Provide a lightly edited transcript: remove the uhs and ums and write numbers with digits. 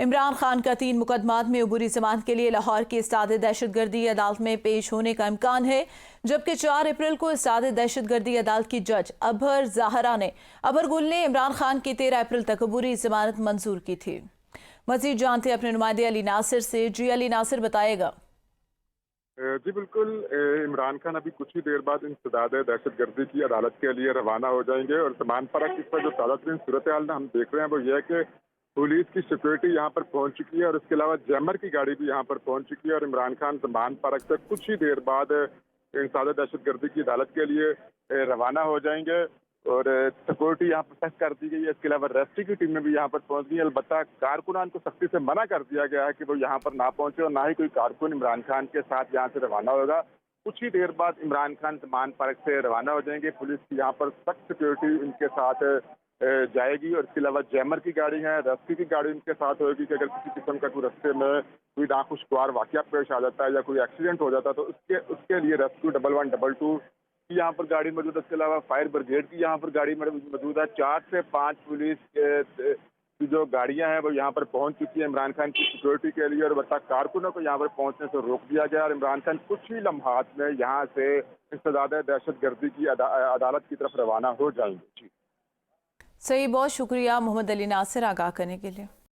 इमरान खान का 3 मुकदमात में अबूरी जमानत के लिए लाहौर की इस्ताद दहशतगर्दी अदालत में पेश होने का इम्कान है, जबकि 4 अप्रैल को इस्ताद दहशतगर्दी अदालत की जज अबहर गुल ने इमरान खान की 13 अप्रैल तक अबूरी जमानत मंजूर की थी। मजीद जानते अपने नुमाइंदे अली नासिर से। जी अली नासिर, बताएगा। जी बिल्कुल। इमरान खान अभी कुछ ही देर बाद इंसदाद दहशतगर्दी की अदालत के लिए रवाना हो जाएंगे और जमान परख इस पर जो ताज़ा तरीन सूरत हाल हम देख रहे हैं वो ये है कि पुलिस की सिक्योरिटी यहाँ पर पहुंच चुकी है और इसके अलावा जैमर की गाड़ी भी यहाँ पर पहुंच चुकी है और इमरान खान जमान परख से कुछ ही देर बाद इंसदाद दहशतगर्दी की अदालत के लिए रवाना हो जाएंगे और सिक्योरिटी यहाँ पर सख्त कर दी गई है। इसके अलावा रेस्क्यू की टीमें भी यहाँ पर पहुंच गई है। अलबत्ता कारकुनान को सख्ती से मना कर दिया गया है कि वो यहाँ पर ना पहुंचे और ना ही कोई कारकुन इमरान खान के साथ यहाँ से रवाना होगा। कुछ ही देर बाद इमरान खान जमान परख से रवाना हो जाएंगे। पुलिस की यहाँ पर सख्त सिक्योरिटी इनके साथ जाएगी और इसके अलावा जैमर की गाड़ी है, रेस्क्यू की गाड़ी इनके साथ होगी कि अगर किसी किस्म का कोई रास्ते में कोई नाखुशगवार वाकया पेश आ जाता है या कोई एक्सीडेंट हो जाता है तो उसके लिए रेस्क्यू 1112 की यहाँ पर गाड़ी मौजूद है। इसके अलावा फायर ब्रिगेड की यहाँ पर गाड़ी मौजूद है। 4 से 5 पुलिस की जो गाड़ियां हैं वो यहाँ पर पहुंच चुकी है इमरान खान की सिक्योरिटी के लिए और बता कारकुनों को यहाँ पर पहुंचने से रोक दिया गया और इमरान खान कुछ ही लम्हात में यहाँ से इंसदाद दहशतगर्दी की अदालत की तरफ रवाना हो जाएंगे। सही, बहुत शुक्रिया मोहम्मद अली नासिर आगाह करने के लिए।